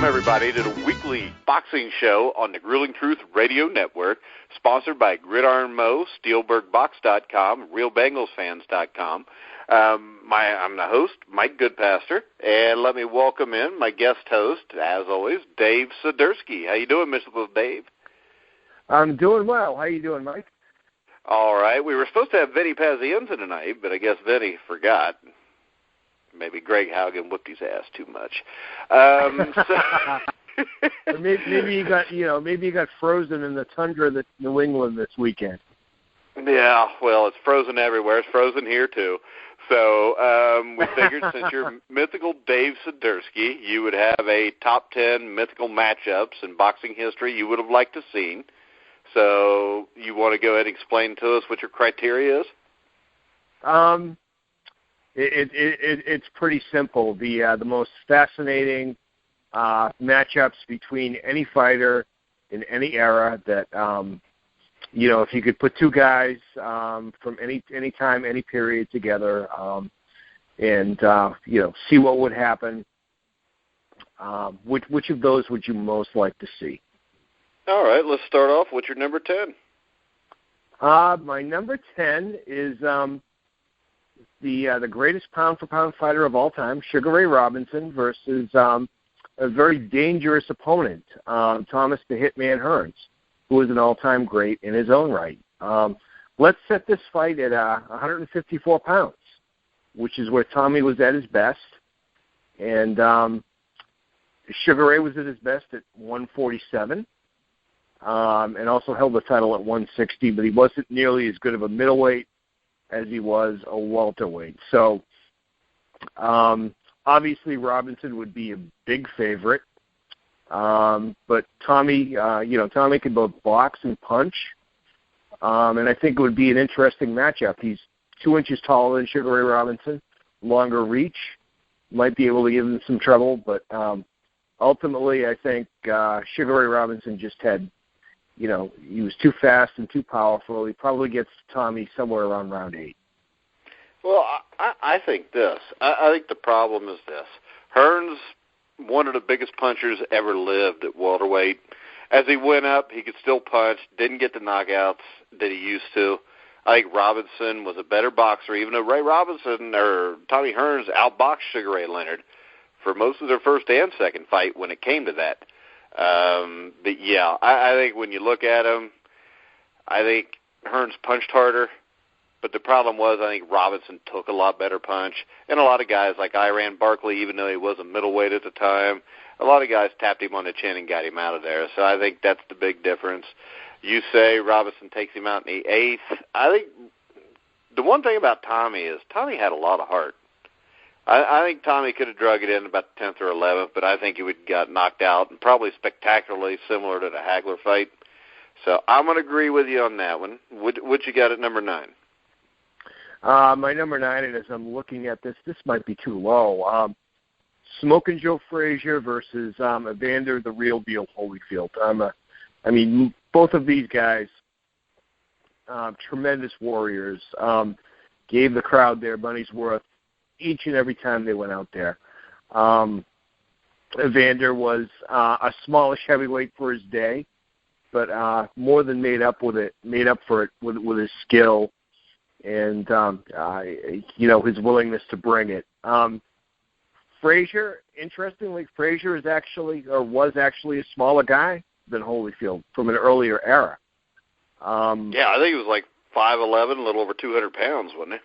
Welcome, everybody, to the weekly boxing show on the Grueling Truth Radio Network, sponsored by Gridiron Mo, SteelbergBox.com, RealBengalsFans.com. I'm the host, Mike Goodpaster, and let me welcome in my guest host, as always, Dave Sadursky. How you doing, Mythical Dave? I'm doing well. How you doing, Mike? All right. We were supposed to have Vinny Pazienza tonight, but I guess Vinny forgot. Maybe Greg Haugen whooped his ass too much. Maybe he got frozen in the tundra of New England this weekend. Yeah, well, it's frozen everywhere. It's frozen here too. So we figured since you're Mythical Dave Sadursky, you would have a top 10 mythical matchups in boxing history you would have liked to seen. So you want to go ahead and explain to us what your criteria is? It's pretty simple. The most fascinating matchups between any fighter in any era that if you could put two guys from any time, any period together, and see what would happen. Which of those would you most like to see? All right, let's start off. What's your number 10? My number 10 is the greatest pound-for-pound fighter of all time, Sugar Ray Robinson, versus a very dangerous opponent, Thomas the Hitman Hearns, who is an all-time great in his own right. Let's set this fight at 154 pounds, which is where Tommy was at his best, and Sugar Ray was at his best at 147. And also held the title at 160, but he wasn't nearly as good of a middleweight as he was a welterweight. So, obviously Robinson would be a big favorite. But Tommy, Tommy can both box and punch. And I think it would be an interesting matchup. He's 2 inches taller than Sugar Ray Robinson, longer reach, might be able to give him some trouble, but ultimately I think Sugar Ray Robinson just had, he was too fast and too powerful. He probably gets Tommy somewhere around round 8. Well, I think this. I think the problem is this. Hearns, one of the biggest punchers ever lived at welterweight. As he went up, he could still punch, didn't get the knockouts that he used to. I think Robinson was a better boxer, even though Ray Robinson or Tommy Hearns outboxed Sugar Ray Leonard for most of their first and second fight when it came to that. But yeah, I think when you look at him, I think Hearns punched harder, but the problem was I think Robinson took a lot better punch, and a lot of guys like Iran Barkley, even though he was a middleweight at the time, a lot of guys tapped him on the chin and got him out of there. So I think that's the big difference. You say Robinson takes him out in the 8th. I think the one thing about Tommy is Tommy had a lot of heart. I think Tommy could have drug it in about the 10th or 11th, but I think he would have got knocked out, and probably spectacularly similar to the Hagler fight. So I'm going to agree with you on that one. What you got at number 9? My number 9, and as I'm looking at this might be too low. Smokin' Joe Frazier versus Evander, the real deal Holyfield. Both of these guys, tremendous warriors, gave the crowd their money's worth each and every time they went out there. Evander was a smallish heavyweight for his day, but more than made up for it with his skill and his willingness to bring it. Frazier, interestingly, was actually a smaller guy than Holyfield from an earlier era. I think he was like 5'11", a little over 200 pounds, wasn't he?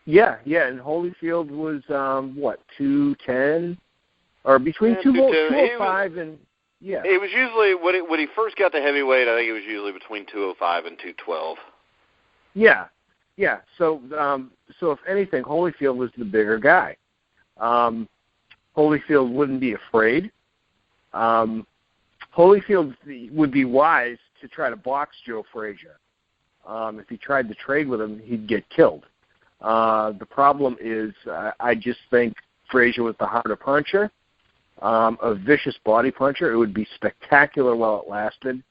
Yeah, and Holyfield was 210 or between 205 and yeah. He was usually when he first got to heavyweight, I think it was usually between 205 and 212. Yeah. So if anything, Holyfield was the bigger guy. Holyfield wouldn't be afraid. Holyfield would be wise to try to box Joe Frazier. If he tried to trade with him, he'd get killed. The problem is I just think Frazier was the harder puncher, a vicious body puncher. It would be spectacular while it lasted.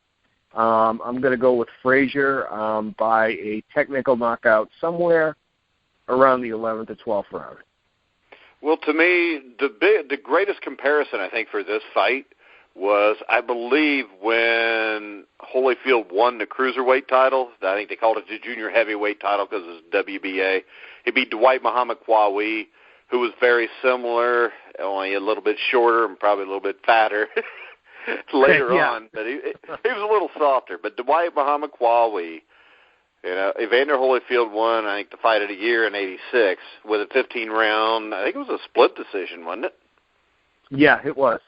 I'm going to go with Frazier by a technical knockout somewhere around the 11th or 12th round. Well, to me, the greatest comparison, I think, for this fight was, I believe, when Holyfield won the cruiserweight title. I think they called it the junior heavyweight title because it was WBA. He beat Dwight Muhammad Qawi, who was very similar, only a little bit shorter and probably a little bit fatter later on. But he was a little softer. But Dwight Muhammad Qawi, Evander Holyfield won, I think, the fight of the year in '86 with a 15-round. I think it was a split decision, wasn't it? Yeah, it was.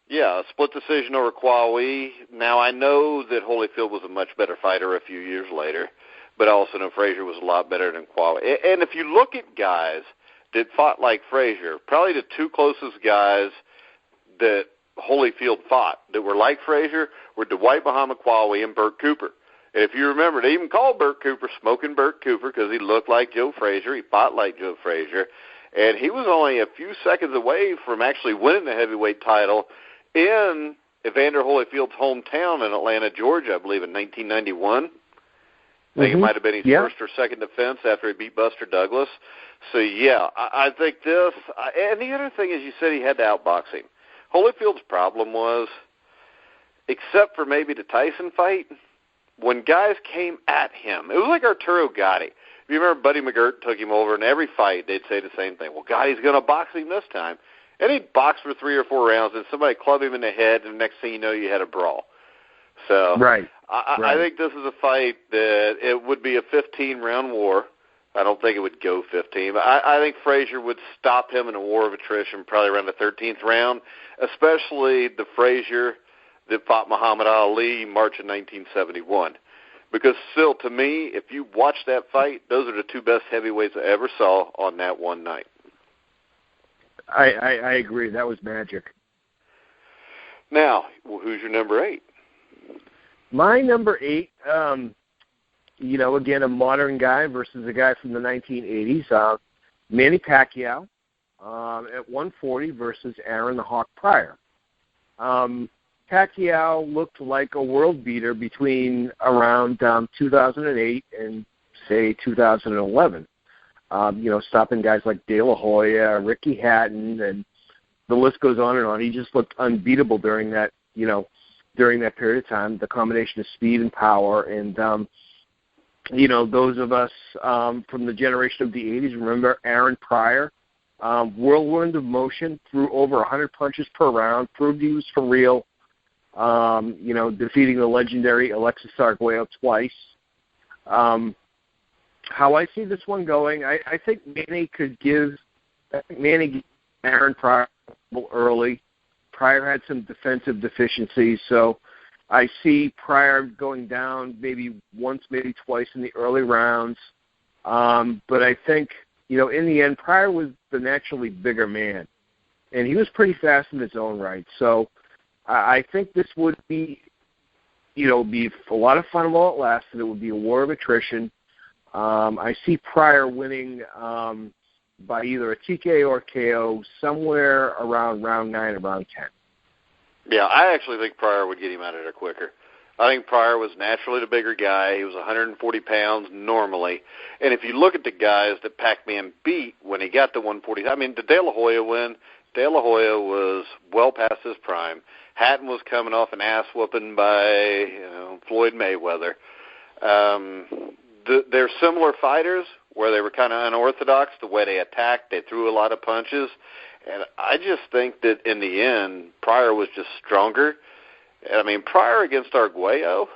Yeah, a split decision over Qawi. Now, I know that Holyfield was a much better fighter a few years later, but I also know Frazier was a lot better than Qawi. And if you look at guys that fought like Frazier, probably the two closest guys that Holyfield fought that were like Frazier were Dwight Muhammad Qawi and Burt Cooper. And if you remember, they even called Burt Cooper Smoking Burt Cooper because he looked like Joe Frazier. He fought like Joe Frazier. And he was only a few seconds away from actually winning the heavyweight title in Evander Holyfield's hometown in Atlanta, Georgia, I believe, in 1991. I think it might have been his first or second defense after he beat Buster Douglas. So, yeah, I think this. And the other thing is you said he had to outbox him. Holyfield's problem was, except for maybe the Tyson fight, when guys came at him, it was like Arturo Gatti. If you remember, Buddy McGirt took him over, and every fight they'd say the same thing. Well, Gotti's going to box him this time. And he'd box for 3 or 4 rounds, and somebody club him in the head, and the next thing you know, you had a brawl. So I think this is a fight that it would be a 15-round war. I don't think it would go 15. I think Frazier would stop him in a war of attrition probably around the 13th round, especially the Frazier that fought Muhammad Ali March of 1971. Because still, to me, if you watch that fight, those are the two best heavyweights I ever saw on that one night. I agree. That was magic. Now, who's your number 8? My number 8, again, a modern guy versus a guy from the 1980s, Manny Pacquiao at 140 versus Aaron the Hawk Pryor. Pacquiao looked like a world beater between around 2008 and, say, 2011. Stopping guys like De La Hoya, Ricky Hatton, and the list goes on and on. He just looked unbeatable during that period of time, the combination of speed and power. And, those of us from the generation of the 80s remember Aaron Pryor, whirlwind of motion, threw over 100 punches per round, proved he was for real, defeating the legendary Alexis Arguello twice. How I see this one going, I think Manny Aaron Pryor early. Pryor had some defensive deficiencies, so I see Pryor going down maybe once, maybe twice in the early rounds. But I think, in the end, Pryor was the naturally bigger man, and he was pretty fast in his own right. So I think this would be, be a lot of fun while it lasted. It would be a war of attrition. I see Pryor winning by either a TKO or KO somewhere around round 9 or round 10. Yeah, I actually think Pryor would get him out of there quicker. I think Pryor was naturally the bigger guy. He was 140 pounds normally. And if you look at the guys that Pac-Man beat when he got to 140, the De La Hoya win, De La Hoya was well past his prime. Hatton was coming off an ass-whooping by Floyd Mayweather. They're similar fighters where they were kind of unorthodox, the way they attacked. They threw a lot of punches. And I just think that in the end, Pryor was just stronger. Pryor against Arguello,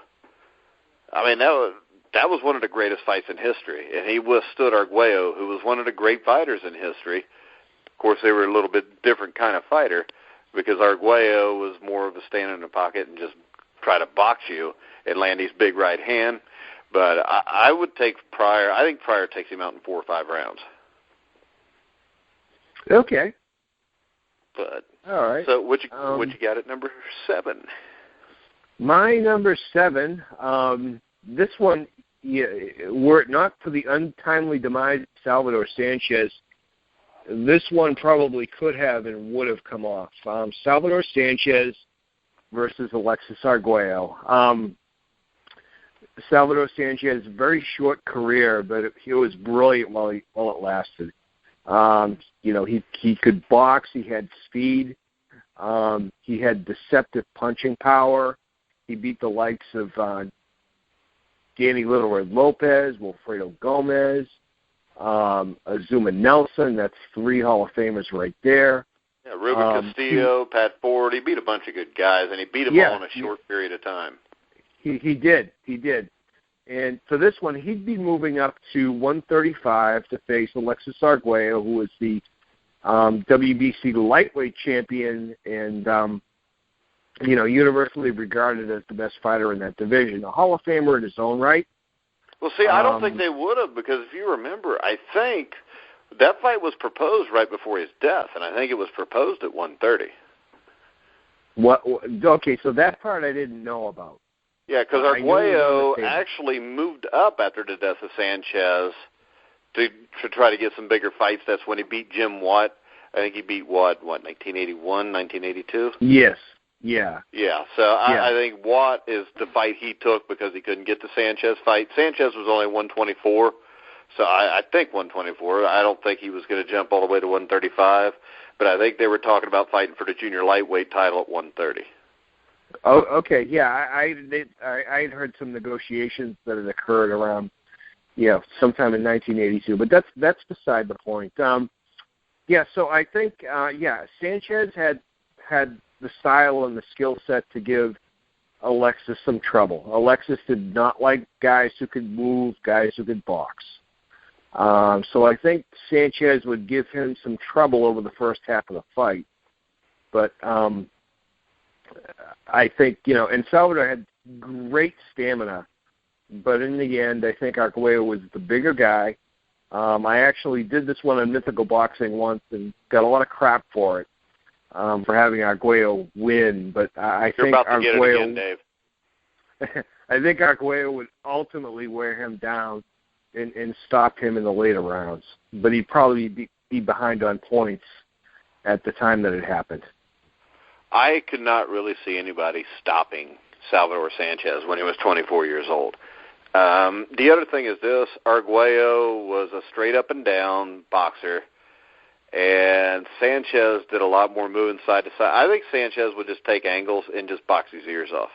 that was one of the greatest fights in history. And he withstood Arguello, who was one of the great fighters in history. Of course, they were a little bit different kind of fighter because Arguello was more of a stand in the pocket and just try to box you and land his big right hand. But I would take Pryor. I think Pryor takes him out in 4 or 5 rounds. Okay. But all right. So what you got at number 7? My number 7. This one, were it not for the untimely demise of Salvador Sanchez, this one probably could have and would have come off. Salvador Sanchez versus Alexis Arguello. Salvador Sanchez, very short career, but he was brilliant while it lasted. He could box. He had speed. He had deceptive punching power. He beat the likes of Danny Little Red Lopez, Wilfredo Gomez, Azuma Nelson. That's 3 Hall of Famers right there. Yeah, Ruben Castillo, Pat Ford. He beat a bunch of good guys, and he beat them all in a short period of time. He did. And for this one, he'd be moving up to 135 to face Alexis Arguello, who was the WBC lightweight champion and, universally regarded as the best fighter in that division. A Hall of Famer in his own right. Well, see, I don't think they would have, because if you remember, I think that fight was proposed right before his death, and I think it was proposed at 130. What? Okay, so that part I didn't know about. Yeah, because Arguello actually moved up after the death of Sanchez to try to get some bigger fights. That's when he beat Jim Watt. I think he beat Watt, 1981, 1982? Yes. Yeah. Yeah, so I think Watt is the fight he took because he couldn't get the Sanchez fight. Sanchez was only 124, so I think 124. I don't think he was going to jump all the way to 135, but I think they were talking about fighting for the junior lightweight title at 130. Oh, okay. Yeah, I had heard some negotiations that had occurred around, sometime in 1982, but that's beside the point. So I think, Sanchez had the style and the skill set to give Alexis some trouble. Alexis did not like guys who could move, guys who could box. So I think Sanchez would give him some trouble over the first half of the fight. But I think, and Salvador had great stamina, but in the end, I think Arguello was the bigger guy. I actually did this one on Mythical Boxing once and got a lot of crap for it, for having Arguello win, but I think Arguello, get it again, Dave. I think Arguello would ultimately wear him down and stop him in the later rounds, but he'd probably be behind on points at the time that it happened. I could not really see anybody stopping Salvador Sanchez when he was 24 years old. The other thing is this: Arguello was a straight up and down boxer, and Sanchez did a lot more moving side to side. I think Sanchez would just take angles and just box his ears off.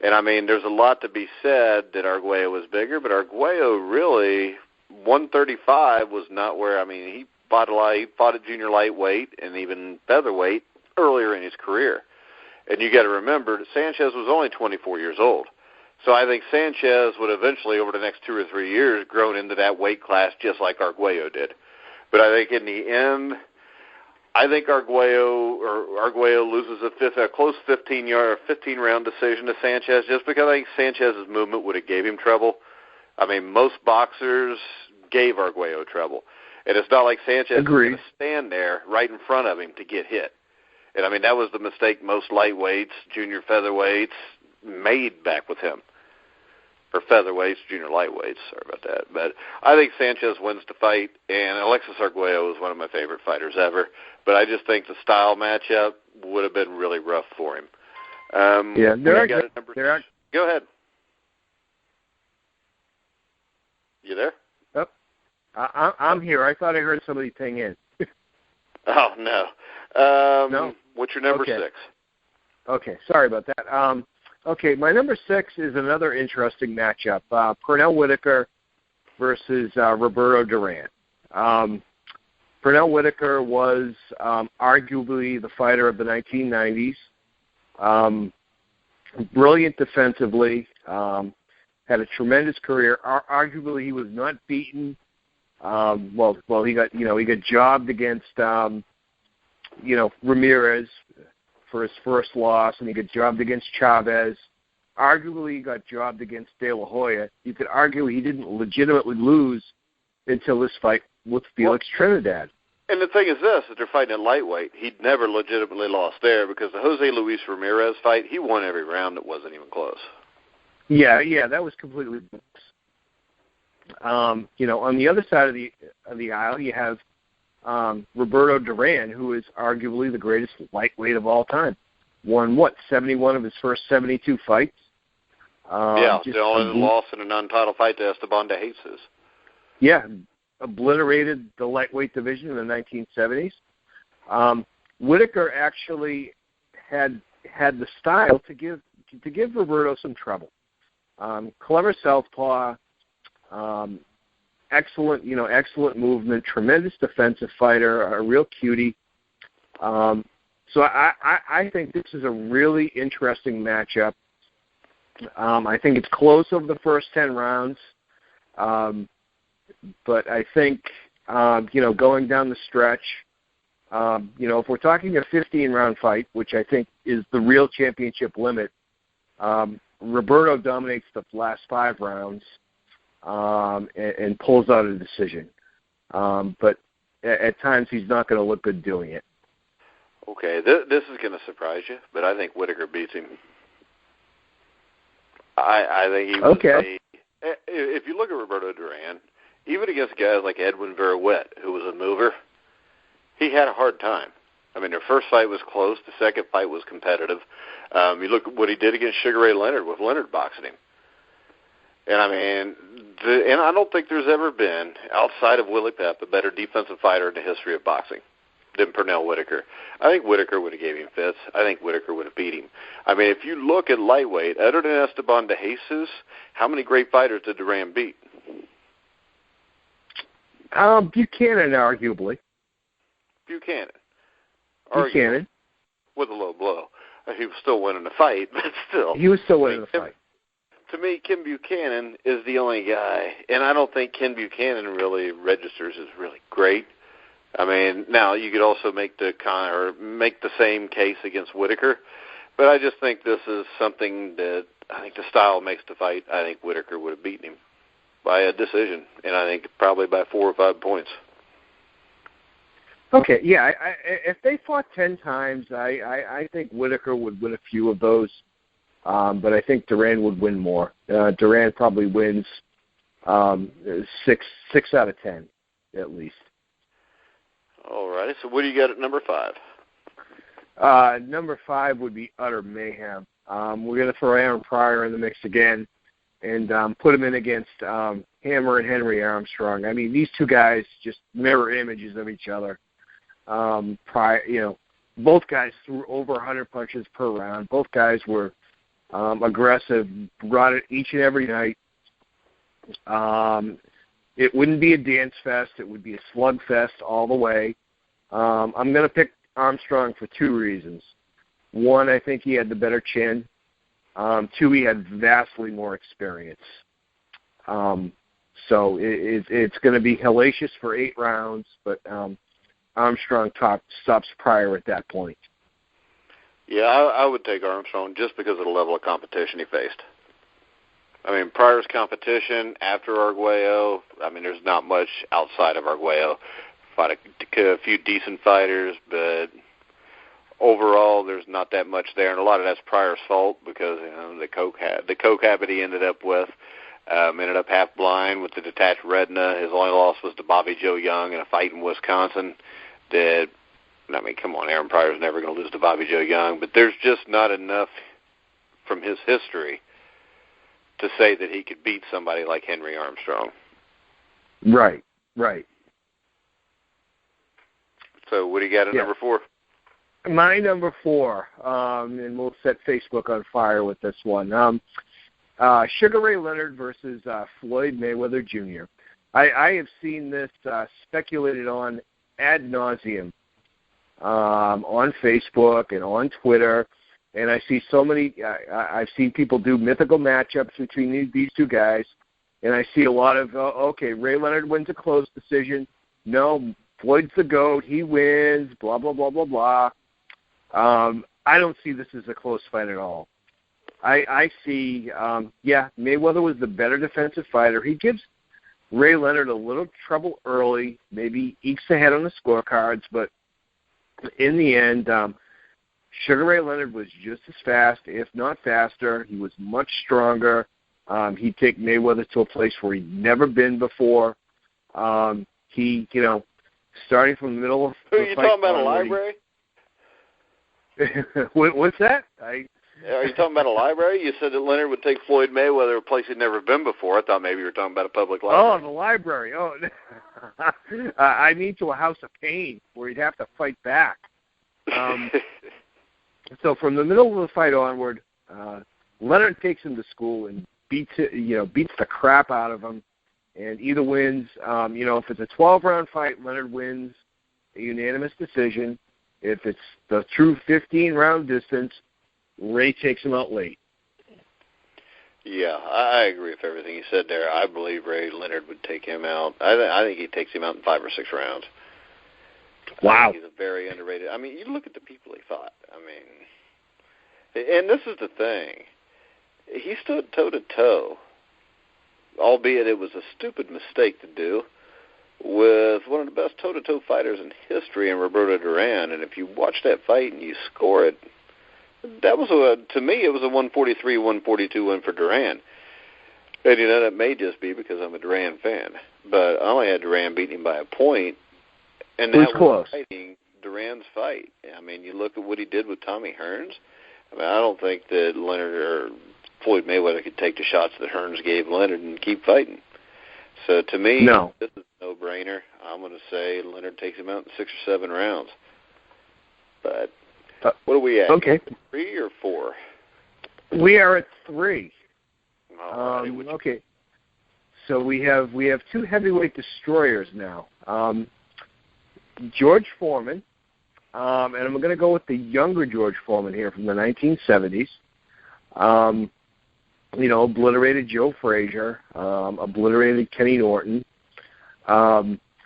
And, I mean, there's a lot to be said that Arguello was bigger, but Arguello really, 135 was not where, he fought a lot. He fought at junior lightweight and even featherweight earlier in his career. And you got to remember that Sanchez was only 24 years old. So I think Sanchez would eventually, over the next 2 or 3 years, grown into that weight class just like Arguello did. But I think in the end, I think Arguello loses a close 15-round decision to Sanchez just because I think Sanchez's movement would have gave him trouble. Most boxers gave Arguello trouble. And it's not like Sanchez is going to stand there right in front of him to get hit. And, that was the mistake most lightweights, junior featherweights, made back with him. Or featherweights, junior lightweights, sorry about that. But I think Sanchez wins the fight, and Alexis Arguello is one of my favorite fighters ever. But I just think the style matchup would have been really rough for him. Go ahead. You there? Oh, I'm here. I thought I heard somebody ping in. Oh, no. No? What's your number 6? Okay, sorry about that. Okay, my number 6 is another interesting matchup. Pernell Whitaker versus Roberto Duran. Pernell Whitaker was arguably the fighter of the 1990s. Brilliant defensively. Had a tremendous career. Arguably, he was not beaten. He got jobbed against Ramirez for his first loss, and he got jobbed against Chavez. Arguably, he got jobbed against De La Hoya. You could argue he didn't legitimately lose until this fight with Felix Trinidad. And the thing is this, that they're fighting at lightweight. He'd never legitimately lost there because the Jose Luis Ramirez fight, he won every round. It wasn't even close. Yeah, that was completely close. On the other side of the aisle, you have Roberto Duran, who is arguably the greatest lightweight of all time. Won, 71 of his first 72 fights? The only loss in a non-title fight to Esteban de Jesus. Yeah, obliterated the lightweight division in the 1970s. Whitaker actually had the style to give Roberto some trouble. Clever southpaw, excellent movement, tremendous defensive fighter, a real cutie. So I think this is a really interesting matchup. I think it's close over the first 10 rounds, but I think going down the stretch, if we're talking a 15-round fight, which I think is the real championship limit, Roberto dominates the last 5 rounds and pulls out a decision. But at times he's not going to look good doing it. Okay, this is going to surprise you, but I think Whitaker beats him. I think he was okay. If you look at Roberto Duran, even against guys like Edwin Verwet, who was a mover, he had a hard time. I mean, their first fight was close. The second fight was competitive. You look at what he did against Sugar Ray Leonard with Leonard boxing him. And, I mean, and I don't think there's ever been, outside of Willie Pep, a better defensive fighter in the history of boxing than Pernell Whitaker. I think Whitaker would have gave him fits. I think Whitaker would have beat him. I mean, if you look at lightweight, other than Esteban de Jesus, how many great fighters did Duran beat? Buchanan, arguably. Buchanan. With a low blow. He was still winning the fight, but still. He was still winning the fight. To me, Ken Buchanan is the only guy, and I don't think Ken Buchanan really registers as really great. I mean, now you could also make the same case against Whitaker, but I just think this is something that I think the style makes the fight. I think Whitaker would have beaten him by a decision, and I think probably by 4 or 5 points. Okay, yeah. If they fought 10 times, I think Whitaker would win a few of those, but I think Duran would win more. Duran probably wins 6 out of 10, at least. All righty. So what do you got at number 5? Number 5 would be utter mayhem. We're going to throw Aaron Pryor in the mix again and put him in against Hammer and Henry Armstrong. I mean, these two guys just mirror images of each other. Both guys threw over 100 punches per round. Both guys were aggressive, brought it each and every night. It wouldn't be a dance fest. It would be a slug fest all the way. I'm going to pick Armstrong for 2 reasons. 1, I think he had the better chin. 2, he had vastly more experience. So it's going to be hellacious for 8 rounds, but Armstrong stops Pryor at that point. Yeah, I would take Armstrong just because of the level of competition he faced. I mean, Pryor's competition after Arguello, I mean, there's not much outside of Arguello. Fought a few decent fighters, but overall there's not that much there, and a lot of that's Pryor's fault because the coke habit he ended up with. Ended up half blind with the detached retina. His only loss was to Bobby Joe Young in a fight in Wisconsin. Come on, Aaron Pryor's never going to lose to Bobby Joe Young, but there's just not enough from his history to say that he could beat somebody like Henry Armstrong. Right. So what do you got at number 4? My number 4, and we'll set Facebook on fire with this one. Sugar Ray Leonard versus Floyd Mayweather Jr. I have seen this speculated on ad nauseum on Facebook and on Twitter, and I see so many. I've seen people do mythical matchups between these two guys, and I see a lot of Ray Leonard wins a close decision. No, Floyd's the GOAT. He wins. Blah blah blah blah blah. I don't see this as a close fight at all. I see, Mayweather was the better defensive fighter. He gives Ray Leonard a little trouble early, maybe ekes ahead on the scorecards, but in the end, Sugar Ray Leonard was just as fast, if not faster. He was much stronger. He'd take Mayweather to a place where he'd never been before. He, starting from the middle of the fight. Are you talking about a library? What's that? Are you talking about a library? You said that Leonard would take Floyd Mayweather a place he'd never been before. I thought maybe you were talking about a public library. Oh, the library. I mean to a house of pain where he'd have to fight back. So from the middle of the fight onward, Leonard takes him to school and beats the crap out of him, and either wins. If it's a 12-round fight, Leonard wins a unanimous decision. If it's the true 15-round distance, Ray takes him out late. Yeah, I agree with everything you said there. I believe Ray Leonard would take him out. I think he takes him out in 5 or 6 rounds. Wow. He's a very underrated. I mean, you look at the people he fought. I mean, and this is the thing. He stood toe-to-toe, albeit it was a stupid mistake to do, with one of the best toe-to-toe fighters in history in Roberto Duran. And if you watch that fight and you score it, that was to me, it was a 143-142 win for Duran. And, that may just be because I'm a Duran fan. But I only had Duran beating him by a point. And that was fighting Duran's fight. I mean, you look at what he did with Tommy Hearns. I mean, I don't think that Leonard or Floyd Mayweather could take the shots that Hearns gave Leonard and keep fighting. So to me, This is a no-brainer. I'm going to say Leonard takes him out in 6 or 7 rounds. But what are we at? Okay. 3 or 4? We are at 3. Okay. So we have 2 heavyweight destroyers now. George Foreman, and I'm going to go with the younger George Foreman here from the 1970s. Obliterated Joe Frazier, obliterated Kenny Norton,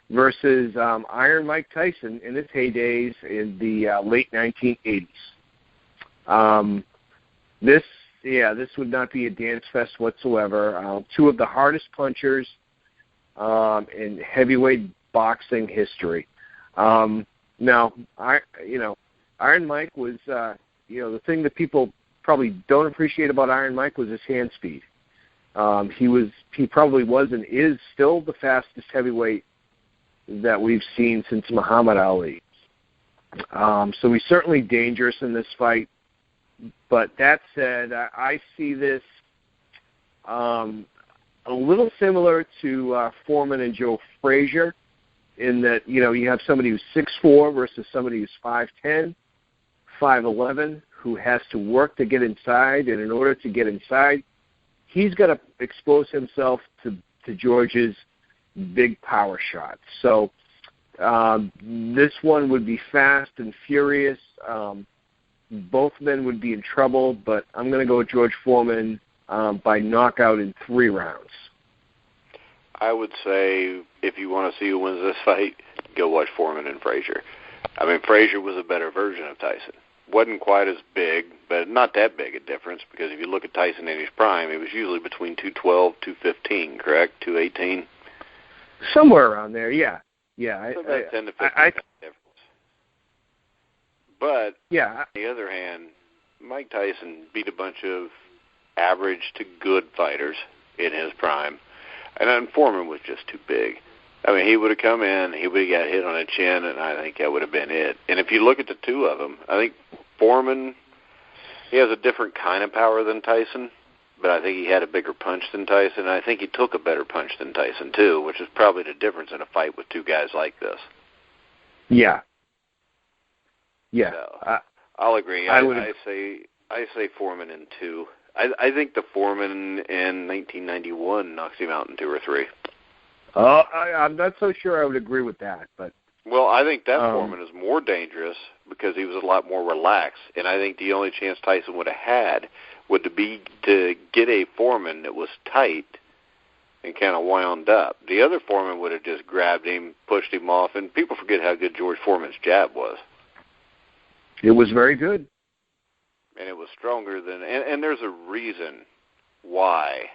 versus Iron Mike Tyson in his heydays in the late 1980s. This would not be a dance fest whatsoever. 2 of the hardest punchers in heavyweight boxing history. Now, Iron Mike was, the thing that people probably don't appreciate about Iron Mike was his hand speed. He probably was and is still the fastest heavyweight that we've seen since Muhammad Ali. So he's certainly dangerous in this fight. But that said, I see this a little similar to Foreman and Joe Frazier in that, you have somebody who's 6'4" versus somebody who's 5'10", 5'11", who has to work to get inside, and in order to get inside, he's got to expose himself to George's big power shots. So this one would be fast and furious. Both men would be in trouble, but I'm going to go with George Foreman by knockout in 3 rounds. I would say if you want to see who wins this fight, go watch Foreman and Frazier. I mean, Frazier was a better version of Tyson. Wasn't quite as big, but not that big a difference, because if you look at Tyson in his prime, he was usually between 212, 215, correct? 218? Somewhere around there, yeah. Yeah, so about 10 to 15 difference. But on the other hand, Mike Tyson beat a bunch of average to good fighters in his prime, and then Foreman was just too big. I mean, he would have come in, he would have got hit on the chin, and I think that would have been it. And if you look at the 2 of them, I think Foreman, he has a different kind of power than Tyson, but I think he had a bigger punch than Tyson, and I think he took a better punch than Tyson, too, which is probably the difference in a fight with 2 guys like this. Yeah. So, I'll agree. I say Foreman in 2. I think the Foreman in 1991 knocks him out in 2 or 3. I'm not so sure I would agree with that, but well, I think that Foreman is more dangerous because he was a lot more relaxed, and I think the only chance Tyson would have had would be to get a Foreman that was tight and kind of wound up. The other Foreman would have just grabbed him, pushed him off, and people forget how good George Foreman's jab was. It was very good. And it was stronger than, and there's a reason why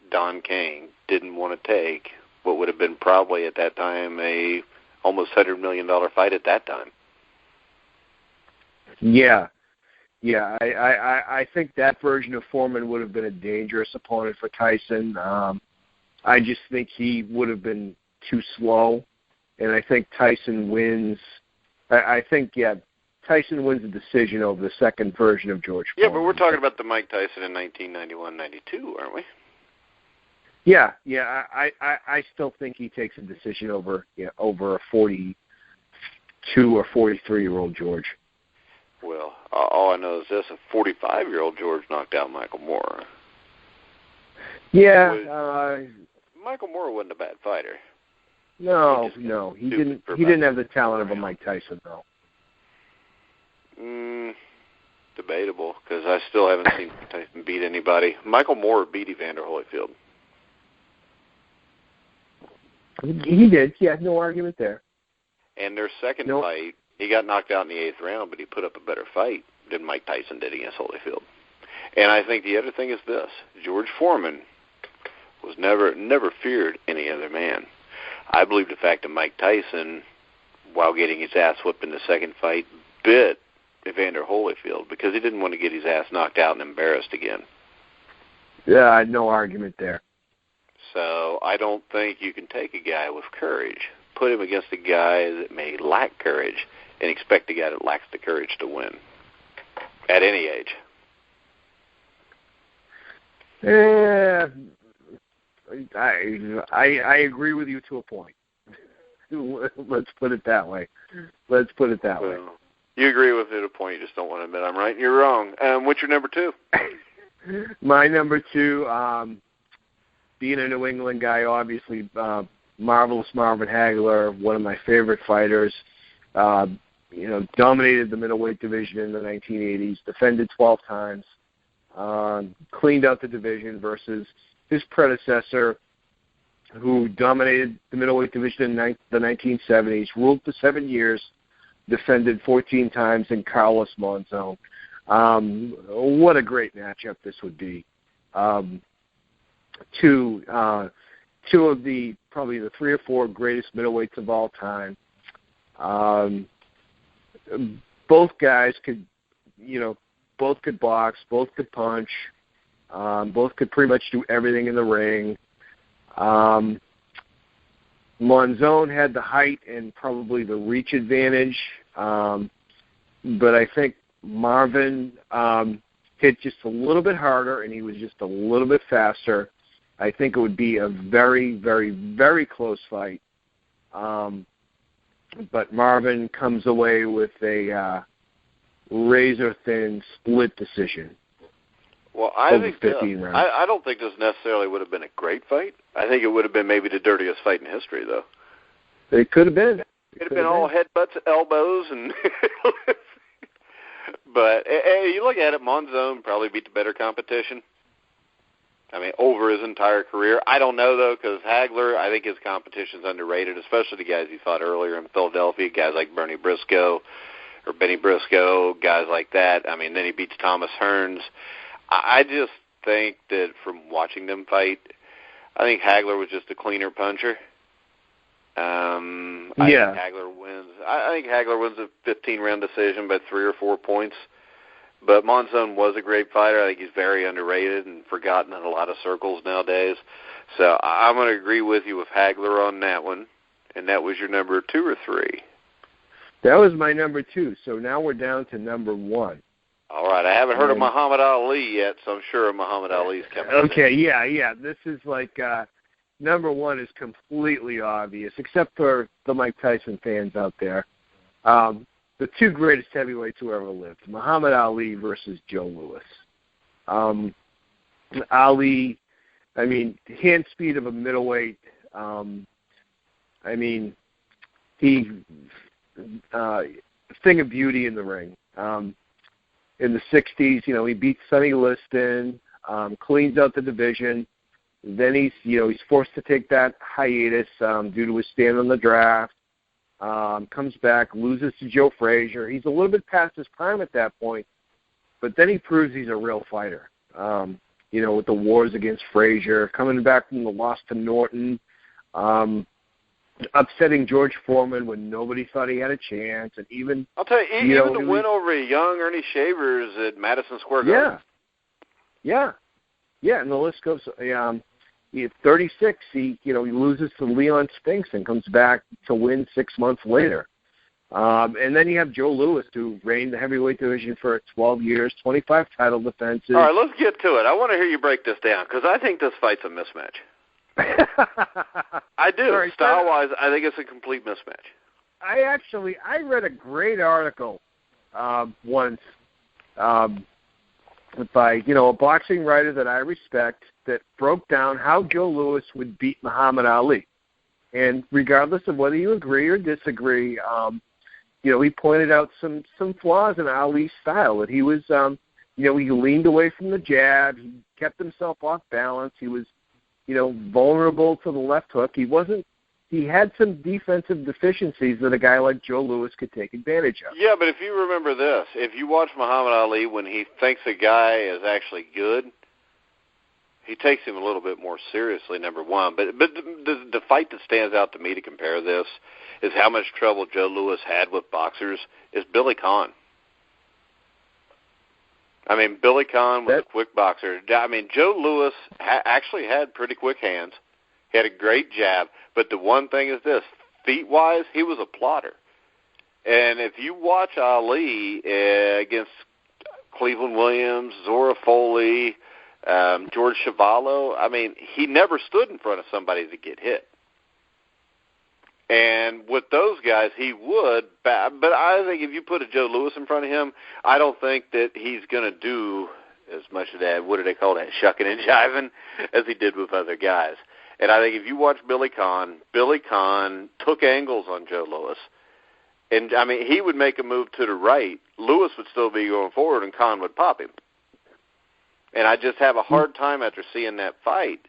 Don King didn't want to take what would have been probably at that time a almost $100 million fight at that time. Yeah. I think that version of Foreman would have been a dangerous opponent for Tyson. I just think he would have been too slow, and I think Tyson wins. I think Tyson wins the decision over the second version of George Foreman. Yeah, but we're talking about the Mike Tyson in 1991-92, aren't we? Yeah. I still think he takes a decision over a 42 or 43-year-old George. All I know is this: a 45-year-old George knocked out Michael Moore. Yeah, Michael Moore wasn't a bad fighter. No, he didn't. He didn't have the talent of a Mike Tyson, though. Debatable, because I still haven't seen Tyson beat anybody. Michael Moore beat Evander Holyfield. He did. Yeah, no argument there. And their second fight, he got knocked out in the 8th round, but he put up a better fight than Mike Tyson did against Holyfield. And I think the other thing is this: George Foreman was never feared any other man. I believe the fact that Mike Tyson, while getting his ass whipped in the second fight, bit Evander Holyfield because he didn't want to get his ass knocked out and embarrassed again. Yeah, no argument there. So I don't think you can take a guy with courage, put him against a guy that may lack courage, and expect a guy that lacks the courage to win at any age. Yeah, I agree with you to a point. Let's put it that way. You agree with it to a point. You just don't want to admit I'm right and you're wrong. What's your number 2? My number 2, being a New England guy, obviously, marvelous Marvin Hagler, one of my favorite fighters. Dominated the middleweight division in the 1980s, defended 12 times, cleaned out the division versus his predecessor, who dominated the middleweight division in the 1970s, ruled for 7 years, defended 14 times, in Carlos Monzon. What a great matchup this would be. Two of the probably the 3 or 4 greatest middleweights of all time. Both guys could box, both could punch, both could pretty much do everything in the ring. Monzon had the height and probably the reach advantage, but I think Marvin hit just a little bit harder, and he was just a little bit faster. I think it would be a very, very, very close fight. But Marvin comes away with a razor-thin split decision. Well, I think I don't think this necessarily would have been a great fight. I think it would have been maybe the dirtiest fight in history, though. It could have been. It could have been all headbutts, elbows, and. But you look at it, Monzon probably beat the better competition. I mean, over his entire career. I don't know, though, because Hagler, I think his competition's underrated, especially the guys he fought earlier in Philadelphia, guys like Benny Briscoe, guys like that. I mean, then he beats Thomas Hearns. I just think that from watching them fight, I think Hagler was just a cleaner puncher. I think Hagler wins. I think Hagler wins a 15-round decision by 3 or 4 points. But Monzon was a great fighter. I think he's very underrated and forgotten in a lot of circles nowadays. So I'm going to agree with you with Hagler on that one. And that was your number 2 or 3? That was my number 2. So now we're down to number 1. All right. I haven't heard of Muhammad Ali yet, so I'm sure Muhammad Ali's coming. Okay, yeah. This is like number 1 is completely obvious, except for the Mike Tyson fans out there. The 2 greatest heavyweights who ever lived, Muhammad Ali versus Joe Louis. Ali, I mean, hand speed of a middleweight. I mean, he thing of beauty in the ring. In the 60s, he beats Sonny Liston, cleans out the division. Then he's forced to take that hiatus due to his stand on the draft. Comes back, loses to Joe Frazier. He's a little bit past his prime at that point, but then he proves he's a real fighter. With the wars against Frazier, coming back from the loss to Norton, upsetting George Foreman when nobody thought he had a chance, and even I'll tell you, even the win over young Ernie Shavers at Madison Square Garden. Yeah, and the list goes. At 36, he loses to Leon Spinks and comes back to win 6 months later. And then you have Joe Louis, who reigned the heavyweight division for 12 years, 25 title defenses. All right, let's get to it. I want to hear you break this down, because I think this fight's a mismatch. I do. Sorry, style-wise, I think it's a complete mismatch. I read a great article once by, a boxing writer that I respect that broke down how Joe Louis would beat Muhammad Ali. And regardless of whether you agree or disagree, he pointed out some flaws in Ali's style, that he was, he leaned away from the jab, he kept himself off balance, he was, vulnerable to the left hook. He had some defensive deficiencies that a guy like Joe Louis could take advantage of. Yeah, but if you remember this, if you watch Muhammad Ali when he thinks a guy is actually good, he takes him a little bit more seriously, number one. But the fight that stands out to me to compare this is how much trouble Joe Louis had with boxers is Billy Conn. I mean, Billy Conn was a quick boxer. I mean, Joe Louis actually had pretty quick hands. He had a great jab. But the one thing is this, feet-wise, he was a plotter. And if you watch Ali against Cleveland Williams, Zora Foley, George Chuvalo, I mean, he never stood in front of somebody to get hit. And with those guys, he would. But I think if you put a Joe Louis in front of him, I don't think that he's going to do as much of that, what do they call that, shucking and jiving, as he did with other guys. And I think if you watch Billy Conn took angles on Joe Louis. And, I mean, he would make a move to the right. Louis would still be going forward, and Conn would pop him. And I just have a hard time after seeing that fight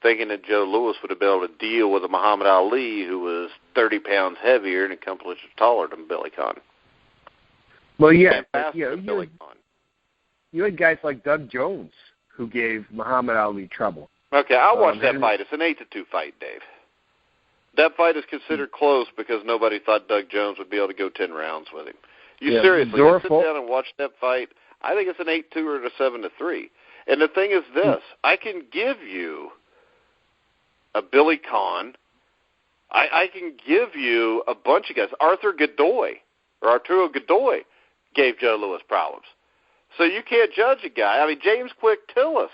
thinking that Joe Louis would have been able to deal with a Muhammad Ali who was 30 pounds heavier and a couple inches taller than Billy Conn. Well, yeah. Billy Conn. You had guys like Doug Jones who gave Muhammad Ali trouble. Okay, I'll watch that fight. It's an 8-2 fight, Dave. That fight is considered close because nobody thought Doug Jones would be able to go 10 rounds with him. Seriously, you sit down and watch that fight, I think it's an 8-2 or a 7-3. And the thing is this, I can give you a Billy Conn. I can give you a bunch of guys. Arturo Godoy gave Joe Louis problems. So you can't judge a guy. I mean, James Quick Tillis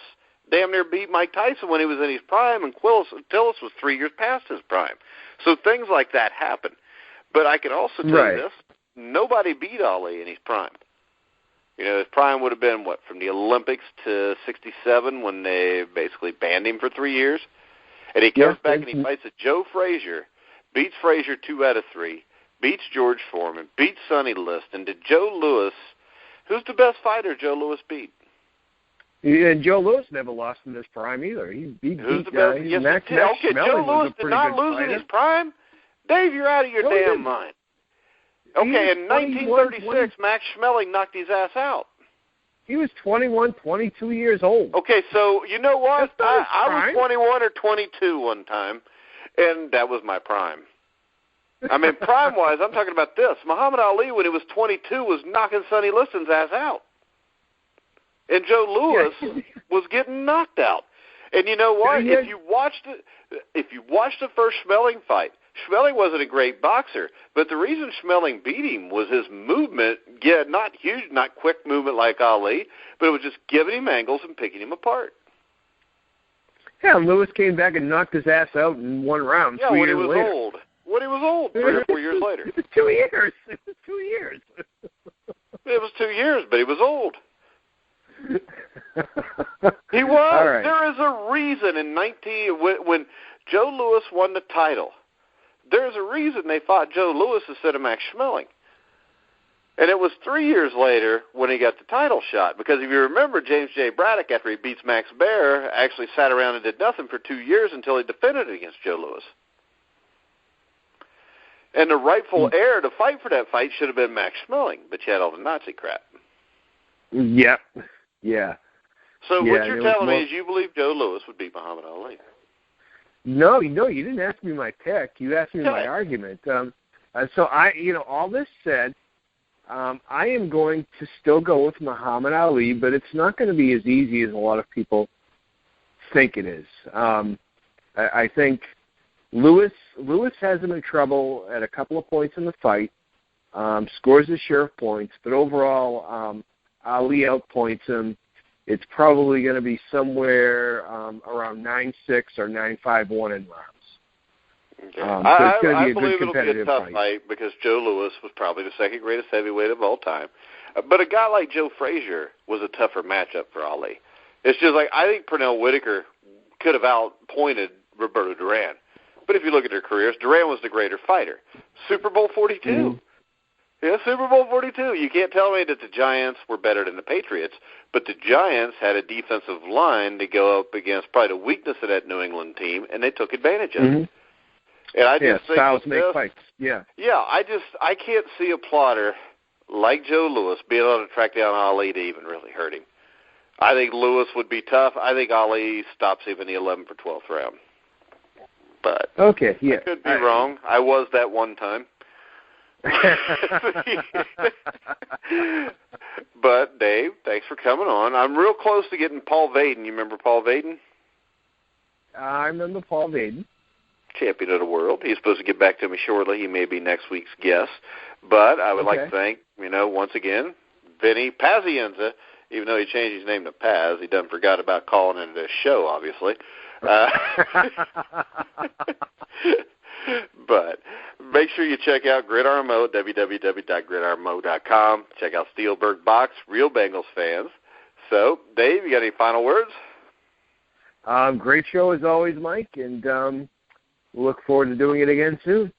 damn near beat Mike Tyson when he was in his prime, and Tillis was 3 years past his prime. So things like that happen. But I can also tell you this, nobody beat Ali in his prime. His prime would have been, from the Olympics to 67 when they basically banned him for 3 years. And he comes back and he fights a Joe Frazier, beats Frazier 2 out of 3, beats George Foreman, beats Sonny Liston, to Joe Louis. Who's the best fighter Joe Louis beat? And Joe Louis never lost in his prime either. Who's the best? Max Joe Louis did not lose in his prime? Dave, you're out of your damn mind. Okay, in 1936, Max Schmeling knocked his ass out. He was 21, 22 years old. Okay, so you know what? I was 21 or 22 one time, and that was my prime. I mean, prime-wise, I'm talking about this. Muhammad Ali, when he was 22, was knocking Sonny Liston's ass out. And Joe Louis was getting knocked out. And you know what? If you watched the first Schmeling fight, Schmeling wasn't a great boxer, but the reason Schmeling beat him was his movement, not huge, not quick movement like Ali, but it was just giving him angles and picking him apart. Yeah, and Louis came back and knocked his ass out in one round. Yeah, when he was old. When he was old, 3 or 4 years later. It was 2 years. It was 2 years. It was 2 years, but he was old. He was. All right. There is a reason when Joe Louis won the title, there's a reason they fought Joe Louis instead of Max Schmeling. And it was 3 years later when he got the title shot. Because if you remember, James J. Braddock, after he beats Max Baer, actually sat around and did nothing for 2 years until he defended against Joe Louis. And the rightful heir to fight for that fight should have been Max Schmeling, but you had all the Nazi crap. Yep. Yeah. So what you're telling me is you believe Joe Louis would beat Muhammad Ali? No, you didn't ask me my pick. You asked me my argument. So all this said, I am going to still go with Muhammad Ali, but it's not going to be as easy as a lot of people think it is. I think Louis has him in trouble at a couple of points in the fight, scores his share of points, but overall Ali outpoints him. It's probably going to be somewhere around 9-6 or 9-5-1 in rounds. Okay. So it's going to be a good believe it'll be a tough fight because Joe Louis was probably the second greatest heavyweight of all time. But a guy like Joe Frazier was a tougher matchup for Ali. It's just like I think Pernell Whitaker could have outpointed Roberto Duran. But if you look at their careers, Duran was the greater fighter. Super Bowl 42. Mm-hmm. Yeah, Super Bowl 42. You can't tell me that the Giants were better than the Patriots, but the Giants had a defensive line to go up against probably the weakness of that New England team, and they took advantage of it. And I just think styles make fights. Yeah, I can't see a plotter like Joe Louis being able to track down Ali to even really hurt him. I think Louis would be tough. I think Ali stops him in the 11th or 12th round. But I could be wrong. I was that one time. But, Dave, thanks for coming on. I'm real close to getting Paul Vaden. You remember Paul Vaden? I remember Paul Vaden. Champion of the world. He's supposed to get back to me shortly. He may be next week's guest. But I would like to thank, once again, Vinny Pazienza, even though he changed his name to Paz. He done forgot about calling it a show, obviously. But make sure you check out Gridiron Mo, www.gridironmo.com. Check out Steelberg Box, real Bengals fans. So, Dave, you got any final words? Great show as always, Mike, and look forward to doing it again soon.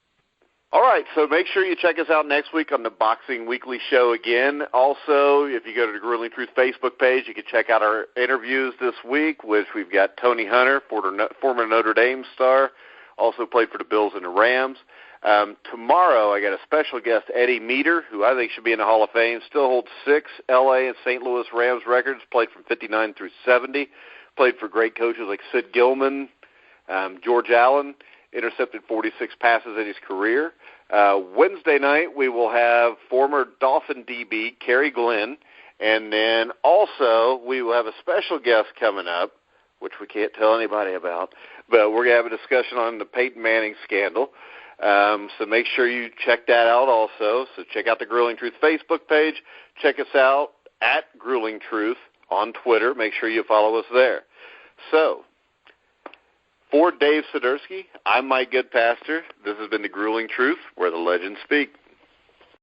All right, so make sure you check us out next week on the Boxing Weekly Show again. Also, if you go to the Grueling Truth Facebook page, you can check out our interviews this week, which we've got Tony Hunter, former Notre Dame star, also played for the Bills and the Rams. Tomorrow, I got a special guest, Eddie Meter, who I think should be in the Hall of Fame, still holds 6 L.A. and St. Louis Rams records, played from 59 through 70, played for great coaches like Sid Gilman, George Allen, intercepted 46 passes in his career. Wednesday night, we will have former Dolphin DB, Kerry Glenn, and then also we will have a special guest coming up, which we can't tell anybody about, but we're going to have a discussion on the Peyton Manning scandal. So make sure you check that out also. So check out the Grueling Truth Facebook page. Check us out at Grueling Truth on Twitter. Make sure you follow us there. So, for Dave Sidursky, I'm Mike Goodpaster. This has been the Grueling Truth, where the legends speak.